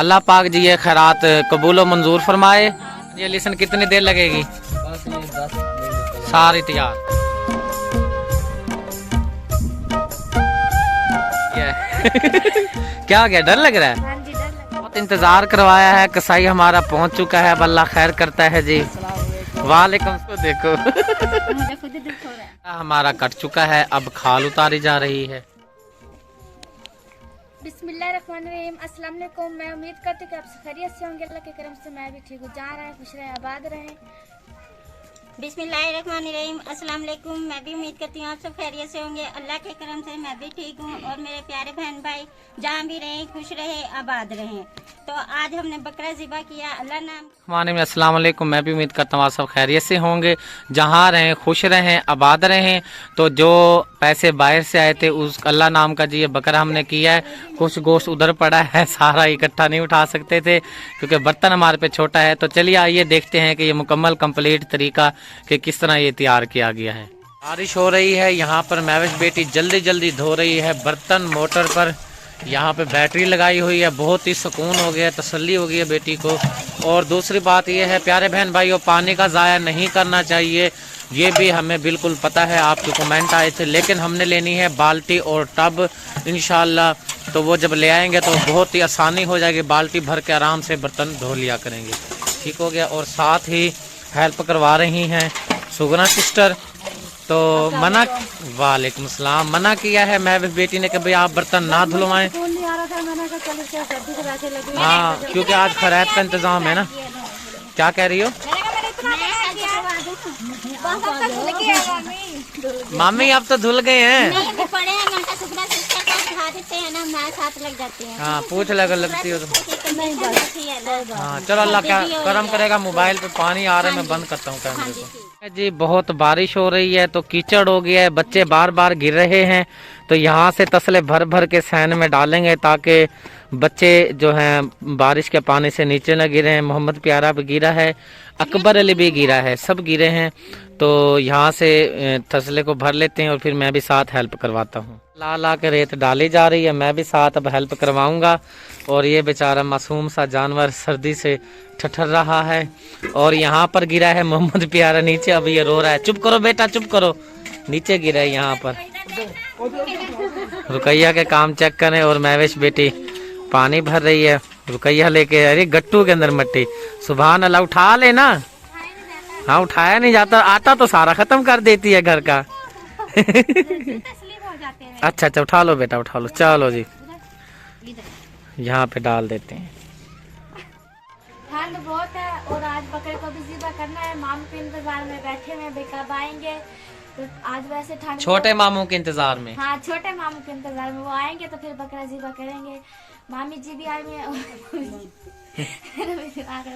अल्लाह पाक जी ये खैरात कबूल व मंजूर फरमाए। ये लिसन कितनी देर लगेगी? सारी तैयार। क्या गया, डर लग रहा है? बहुत इंतजार करवाया है, कसाई हमारा पहुंच चुका है। अब अल्लाह खैर करता है जी। वालेकुम। देखो हमारा कट चुका है, अब खाल उतारी जा रही है। बिस्मिल्लाहिर्रहमानिर्रहीम। अस्सलाम वालेकुम। मैं उम्मीद करती हूँ कि आप खैरियत से होंगे। अल्लाह के करम से मैं भी ठीक हूँ। जहाँ रहें खुश रहें, आबाद रहें। बिस्मिल्लाहिर्रहमानिर्रहीम। अस्सलाम वालेकुम। मैं भी उम्मीद करती हूँ आप सब खैरियत से होंगे। अल्लाह के करम से मैं भी ठीक हूँ और मेरे प्यारे बहन भाई जहाँ भी रहें खुश रहें, आबाद रहें। तो आज हमने बकरा ज़िबा किया अल्लाह नाम। अस्सलाम वालेकुम। मैं भी उम्मीद करता हूँ आप सब खैरियत से होंगे, जहाँ रहें खुश रहें, आबाद रहें। तो जो पैसे बाहर से आए थे उस अल्लाह नाम का जी ये बकरा हमने किया है। कुछ गोश्त उधर पड़ा है, सारा इकट्ठा नहीं उठा सकते थे क्योंकि बर्तन हमारे पे छोटा है। तो चलिए आइए देखते हैं कि ये मुकम्मल कंप्लीट तरीका कि किस तरह ये तैयार किया गया है। बारिश हो रही है यहाँ पर, महविश बेटी जल्दी जल्दी धो रही है बर्तन मोटर पर। यहाँ पे बैटरी लगाई हुई है, बहुत ही सुकून हो गया, तसल्ली हो गई है बेटी को। और दूसरी बात यह है प्यारे बहन भाइयों, पानी का ज़ाया नहीं करना चाहिए, ये भी हमें बिल्कुल पता है। आपके कमेंट आए थे, लेकिन हमने लेनी है बाल्टी और टब इंशाल्लाह। तो वो जब ले आएंगे तो बहुत ही आसानी हो जाएगी, बाल्टी भर के आराम से बर्तन धो लिया करेंगे। ठीक हो गया। और साथ ही हेल्प करवा रही हैं सुगना सिस्टर। तो मना, वालेकुम सलाम, मना किया है मैं बेटी ने कि भाई आप बर्तन ना धुलवाएं। हाँ, क्योंकि आज खैरात का इंतजाम है ना। क्या कह रही हो मामी? आप तो धुल गए हैं। हाँ, पूछ लगती हो तो। हाँ चलो, अल्लाह क्या करम करेगा। मोबाइल पे पानी आ रहा है, मैं बंद करता हूँ कैमरे को। जी बहुत बारिश हो रही है तो कीचड़ हो गया है, बच्चे बार बार गिर रहे हैं। तो यहाँ से तसले भर भर के सैन में डालेंगे ताकि बच्चे जो हैं बारिश के पानी से नीचे न गिरे हैं। मोहम्मद प्यारा भी गिरा है, अकबर अली भी गिरा है, सब गिरे हैं। तो यहाँ से तसले को भर लेते हैं और फिर मैं भी साथ हेल्प करवाता हूँ। ला ला के रेत डाली जा रही है, मैं भी साथ अब हेल्प करवाऊंगा। और ये बेचारा मासूम सा जानवर सर्दी से ठठर रहा है। और यहाँ पर गिरा है मोहम्मद प्यारा नीचे, अब ये रो रहा है। चुप करो बेटा, चुप करो, नीचे गिरा है यहाँ पर। रुकैया के काम चेक करें और महविश बेटी पानी भर रही है। रुकैया लेके, अरे गट्टू के अंदर मट्टी। सुभान अल्लाह, उठा लेना। हाँ उठाया नहीं जाता, आता तो सारा खत्म कर देती है घर का। अच्छा अच्छा, उठा लो बेटा, उठा लो। चलो जी, यहाँ पे डाल देते हैं। ठंड बहुत है और आज बकरे को भी ज़िबा करना है। मामू के इंतजार में बैठे हुए, कब आएंगे। तो आज वैसे ठंड, छोटे मामू के इंतजार में। हाँ, छोटे मामू के इंतजार में। वो आएंगे तो फिर बकरा ज़िबा करेंगे। मामी जी भी आए हुए हैं,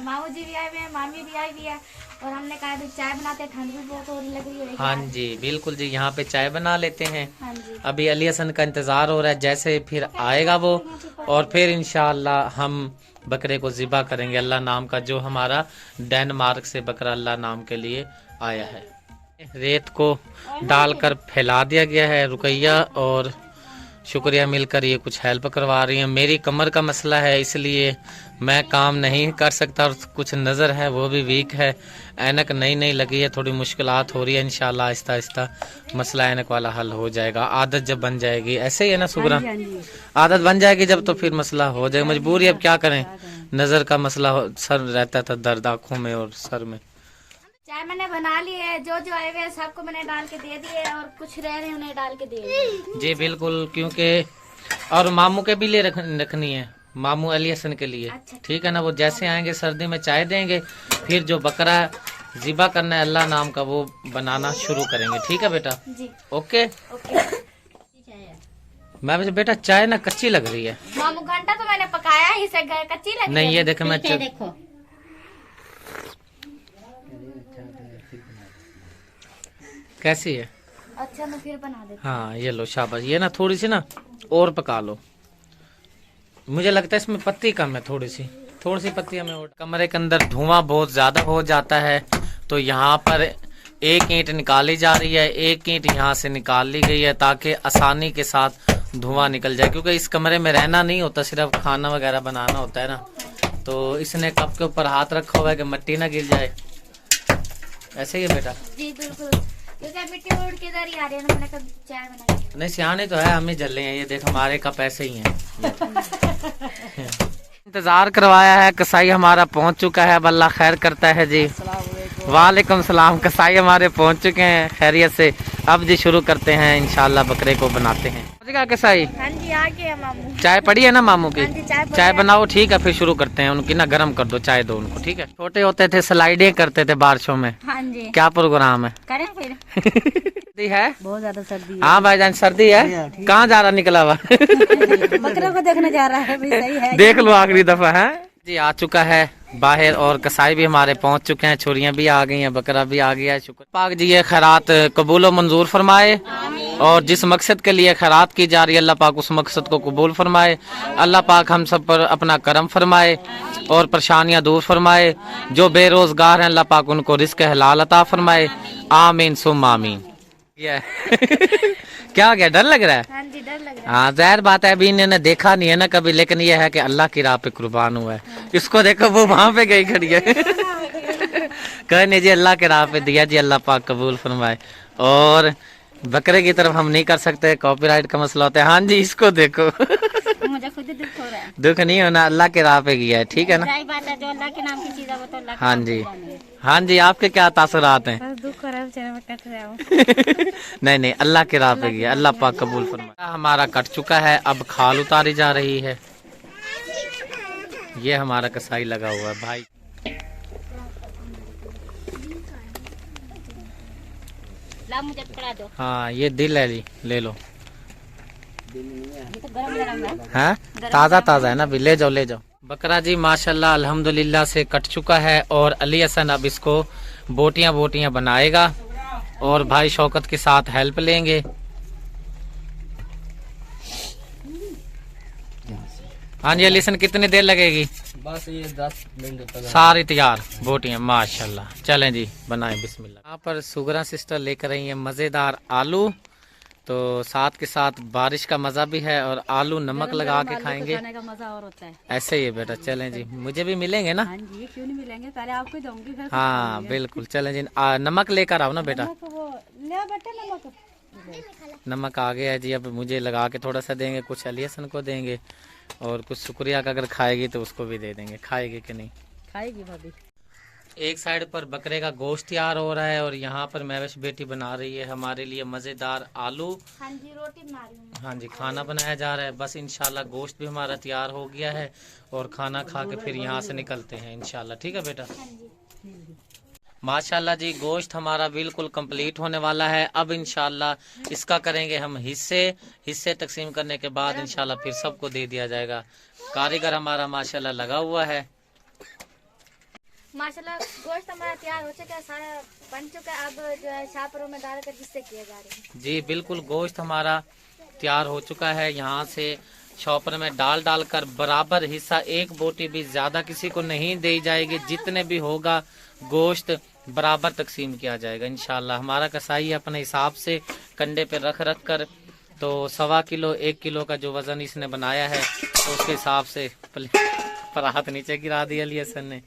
मामू जी भी आए हुए हैं, मामी भी आई हुई है। और हमने कहा चाय बनाते, ठंड भी बहुत हो रही लग रही है। हाँ जी बिल्कुल जी, यहाँ पे चाय बना लेते हैं। हाँ जी। अभी अली हसन का इंतजार हो रहा है, जैसे फिर आएगा वो और फिर इंशाअल्लाह हम बकरे को ज़िबा करेंगे अल्लाह नाम का, जो हमारा डेनमार्क से बकरा अल्लाह नाम के लिए आया है। रेत को डालकर फैला दिया गया है। रुकैया और शुक्रिया मिलकर ये कुछ हेल्प करवा रही हैं। मेरी कमर का मसला है इसलिए मैं काम नहीं कर सकता, और कुछ नज़र है वो भी वीक है। ऐनक नई नई लगी है, थोड़ी मुश्किलात हो रही है। इंशाल्लाह आहिस्ता आहिस्ता मसला ऐनक वाला हल हो जाएगा। आदत जब बन जाएगी, ऐसे ही है ना सुगरा, आदत बन जाएगी जब तो फिर मसला हो जाएगा। मजबूरी, अब क्या करें, नज़र का मसला सर रहता था, दर्द आँखों में और सर में। चाय मैंने बना ली है, जो जो आए हुए हैं सबको मैंने डाल के दे दिए और कुछ रह रहे हैं उन्हें डाल के दिए। जी बिल्कुल, क्योंकि और मामू के भी लिए रखनी है, मामू अली हसन के लिए। अच्छा, ठीक है ना, वो जैसे आएंगे सर्दी में चाय देंगे, फिर जो बकरा ज़िबा करना है अल्लाह नाम का वो बनाना शुरू करेंगे। ठीक है बेटा जी, ओके। मैं बेटा चाय ना कच्ची लग रही है। मामू घंटा तो मैंने पकाया ही से, कच्ची लगी नहीं ये देखे मैं देखो कैसी है। अच्छा मैं फिर बना देती हाँ ये लो, शाबाश। ये ना थोड़ी सी ना और पका लो, मुझे लगता है इसमें पत्ती कम है, थोड़ी सी पत्ती हमें और। कमरे के अंदर धुआं बहुत ज्यादा हो जाता है, तो यहाँ पर एक ईंट निकाली जा रही है, एक ईंट यहाँ से निकाल ली गई है ताकि आसानी के साथ धुआं निकल जाए, क्योंकि इस कमरे में रहना नहीं होता, सिर्फ खाना वगैरह बनाना होता है ना। तो इसने कप के ऊपर हाथ रखा हुआ है कि मिट्टी ना गिर जाए। ऐसे ही है बेटा? जी बिल्कुल, क्योंकि मिट्टी उड़ के इधर ही आ रही है, मैंने कभी चाय बनाई नहीं, सियाने तो है, हम ही जल रहे हैं। ये देख हमारे कप ऐसे ही हैं। इंतजार करवाया है, कसाई हमारा पहुंच चुका है। अब अल्लाह खैर करता है जी। वालेकुम सलाम। कसाई हमारे पहुंच चुके हैं खैरियत से। अब जी शुरू करते हैं, इंशाल्लाह बकरे को बनाते हैं। कसाई हाँ जी, आ गए मामू। चाय पड़ी है ना मामू की? हाँ जी, चाय बनाओ, ठीक है, फिर शुरू करते हैं। उनकी ना गर्म कर दो, चाय दो उनको, ठीक है। छोटे होते थे स्लाइडें करते थे बारिशों में। हाँ जी, क्या प्रोग्राम है? करें फिर। सर्दी है, बहुत ज्यादा सर्दी हाँ भाईजान सर्दी है। कहाँ जा रहा निकला हुआ? बकरों को देखने जा रहा है, सही है। देख लो आखिरी दफा है जी। आ चुका है बाहर और कसाई भी हमारे पहुंच चुके हैं। छुरियां भी आ गई हैं, बकरा भी आ गया है। शुक्र पाक जी ये खैरात कबूल मंजूर फरमाए, और जिस मकसद के लिए खैरात की जा रही है अल्लाह पाक उस मकसद को कबूल फरमाए। अल्लाह पाक हम सब पर अपना करम फरमाए और परेशानियां दूर फरमाए। जो बेरोजगार हैं अल्लाह पाक उनको रिस्क हलाल अता फरमाए। आमीन सुम आमीन। क्या हो गया, डर लग रहा है? हाँ जी, डर लग रहा हाँ जाहिर बात है, अभी इन्होंने देखा नहीं है ना कभी, लेकिन ये है कि अल्लाह की राह पे कुर्बान हुआ है। इसको देखो वो वहां पे गई खड़ी है। कहने जी अल्लाह की राह पे दिया जी, अल्लाह पाक कबूल फरमाए। और बकरे की तरफ हम नहीं कर सकते, कॉपीराइट का मसला होता है। हाँ जी इसको देखो। मुझे खुद दुख हो रहा है। दुख नहीं होना, अल्लाह के राह पे गया है, ठीक है ना? सही बात है, जो अल्लाह के नाम की चीज है वो तो अल्लाह के हाँ नाम जी, की जानी है। हाँ जी। आपके क्या तासुरात हैं? है। दुख हो रहा है, बेचारे में कट रहा हूँ। नहीं नहीं, अल्लाह के राह पे गया, अल्लाह पाक कबूल फरमाए। हमारा कट चुका है, अब खाल उतारी जा रही है। ये हमारा कसाई लगा हुआ है भाई। ला मुझे पकड़ा दो। हाँ ये दिल है जी, ले लो। ये तो गरम गरम है। हाँ ताज़ा ताज़ा है ना, भी ले जाओ ले जाओ। बकरा जी माशाल्लाह अल्हम्दुलिल्लाह से कट चुका है, और अली हसन अब इसको बोटियां बोटियां बनाएगा और भाई शौकत के साथ हेल्प लेंगे। हाँ जी अली हसन कितनी देर लगेगी? बस ये 10 मिनट तक। सारी तैयार बोटियां माशाल्लाह। चलें जी बनाएं बिस्मिल्लाह। यहाँ पर सुगरा सिस्टर लेकर आई है मज़ेदार आलू, तो साथ के साथ बारिश का मजा भी है, और आलू नमक लगा के खाएंगे, खाने का मजा और होता है। ऐसे ही है बेटा। चलें जी, मुझे भी मिलेंगे ना? हाँ जी, क्यों नहीं मिलेंगे, पहले आपको दूंगी फिर। हाँ बिल्कुल, चलें जी। नमक लेकर आओ ना बेटा। वो ले बेटा नमक। नमक आ गया है जी, अब मुझे लगा के थोड़ा सा देंगे, कुछ अली हसन को देंगे, और कुछ शुक्रिया का अगर खाएगी तो उसको भी दे देंगे। खाएगी कि नहीं? खाएगी भाभी। एक साइड पर बकरे का गोश्त तैयार हो रहा है, और यहाँ पर महविश बेटी बना रही है हमारे लिए मज़ेदार आलू। हाँ जी, रोटी बना रही हूँ। हाँ जी खाना बनाया जा रहा है। बस इंशाल्लाह गोश्त भी हमारा तैयार हो गया है, और खाना खा के फिर यहाँ से निकलते हैं इंशाल्लाह, ठीक है बेटा? हाँ जी, माशाल्लाह जी गोश्त हमारा बिल्कुल कंप्लीट होने वाला है। अब इंशाल्लाह इसका करेंगे हम हिस्से तकसीम करने के बाद इंशाल्लाह फिर सबको दे दिया जाएगा। कारीगर हमारा माशाल्लाह लगा हुआ है। माशाल्लाह गोश्त हमारा तैयार हो चुका है, सारा बन चुका है। अब जो है छापरों में डालकर हिस्से किए जा रहे हैं। जी बिल्कुल गोश्त हमारा तैयार हो चुका है। यहाँ से शॉपर में डाल कर बराबर हिस्सा, एक बोटी भी ज्यादा किसी को नहीं दी जाएगी। जितने भी होगा गोश्त बराबर तकसीम किया जाएगा इंशाल्लाह। हमारा कसाई अपने हिसाब से कंडे पे रख कर, तो 1.25 किलो 1 किलो का जो वजन इसने बनाया है, तो उसके हिसाब से पर हाथ नीचे गिरा दिया अली हसन ने।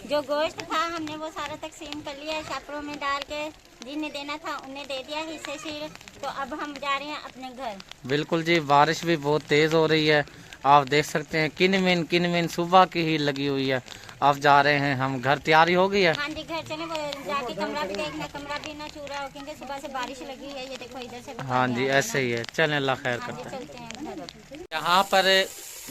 जो गोश्त था हमने वो सारा तकसीम कर लिया है, छापरों में डाल के जिन्हें देना था उन्हें दे दिया हिस्से से। तो अब हम जा रहे हैं अपने घर। बिल्कुल जी, बारिश भी बहुत तेज हो रही है, आप देख सकते हैं। किनमिन सुबह की ही लगी हुई है। अब जा रहे हैं हम घर। तैयारी हो गई है? हाँ जी घर चले, वो जाके कमरा भी देखना, कमरा भी ना चूरा हो, क्योंकि सुबह से बारिश लगी है। ये देखो इधर से। हाँ जी ऐसे ही है। चलें अल्लाह खैर हाँ जी करता है। चलते हैं घर। यहाँ पर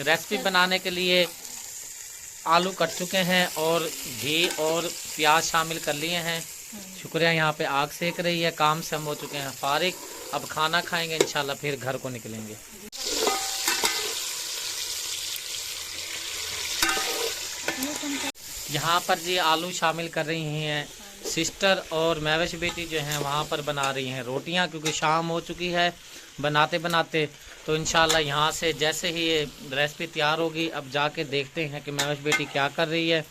रेसिपी बनाने के लिए आलू कट चुके हैं और घी और प्याज शामिल कर लिए हैं। शुक्रिया यहाँ पे आग सेक रही है। काम से हम हो चुके हैं फारिग। अब खाना खाएंगे इंशाल्लाह, फिर घर को निकलेंगे। यहाँ पर जी आलू शामिल कर रही हैं सिस्टर, और महविश बेटी जो हैं वहाँ पर बना रही हैं रोटियाँ, क्योंकि शाम हो चुकी है बनाते बनाते। तो इंशाल्लाह यहाँ से जैसे ही ये रेसिपी तैयार होगी, अब जाके देखते हैं कि महविश बेटी क्या कर रही है,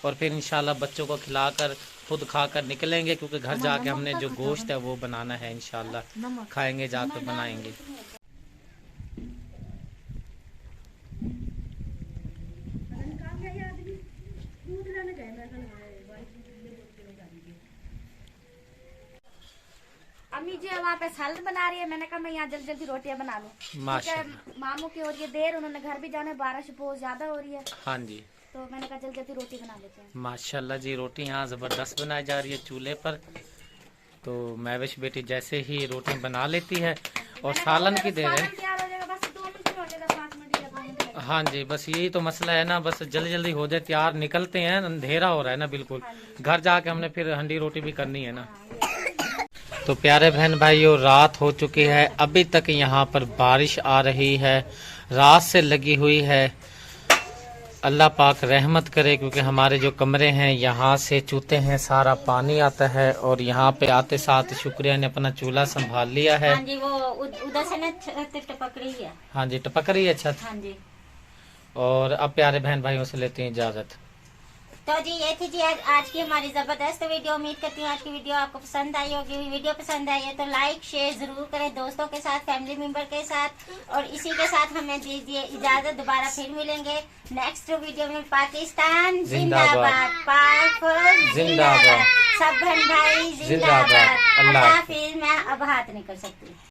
और फिर इंशाल्लाह बच्चों को खिलाकर खुद खाकर निकलेंगे, क्योंकि घर जाके हमने जो गोश्त है वो बनाना है इंशाल्लाह, खाएंगे जाकर बनाएंगे। अम्मी जी वहाँ पे सलाद बना रही है, मैंने कहा मैं यहाँ जल्दी जल्दी रोटियां बना लूँ। माशाल्लाह। मामू की हो रही है देर, उन्होंने घर भी जाना है, बारिश बहुत ज्यादा हो रही है, हाँ जी, तो मैंने कहा जल्दी जल्दी रोटी बना लेते हैं। माशाल्लाह जी, रोटी यहाँ ज़बरदस्त बनाई जा रही है चूल्हे पर। तो महविश बेटी जैसे ही रोटी बना लेती है और सालन की देर है। सालन तैयार हो जाएगा, बस 2 मिनट में हो जाएगा, 5 मिनट या 2 मिनट लगेगा। हाँ जी, बस यही तो मसला है ना, बस जल्दी जल्दी हो जाए, तैयार निकलते हैं, अंधेरा हो रहा है ना बिल्कुल, घर जाके हमने फिर हंडी रोटी भी करनी है ना। तो प्यारे बहन भाइयों, रात हो चुकी है, अभी तक यहाँ पर बारिश आ रही है, रात से लगी हुई है। अल्लाह पाक रहमत करे, क्योंकि हमारे जो कमरे हैं यहाँ से चूते हैं, सारा पानी आता है। और यहाँ पे आते साथ शुक्रिया ने अपना चूल्हा संभाल लिया है। हाँ जी, वो उधर से ना टपक रही है। हाँ जी, टपक रही है छत। हाँ जी। और अब प्यारे बहन भाइयों से लेते हैं इजाजत। तो जी ये थी जी आज की हमारी जबरदस्त वीडियो। उम्मीद करती हूँ आज की वीडियो आपको पसंद आई होगी। वीडियो पसंद आई है तो लाइक शेयर जरूर करें दोस्तों के साथ, फैमिली मेंबर के साथ। और इसी के साथ हमें दीजिए इजाजत, दोबारा फिर मिलेंगे नेक्स्ट वीडियो में। पाकिस्तान जिंदाबाद, पाक जिंदाबाद, सब बहन भाई जिंदाबाद। अल्लाह हाफिज। मैं अब हाथ नहीं कर सकती।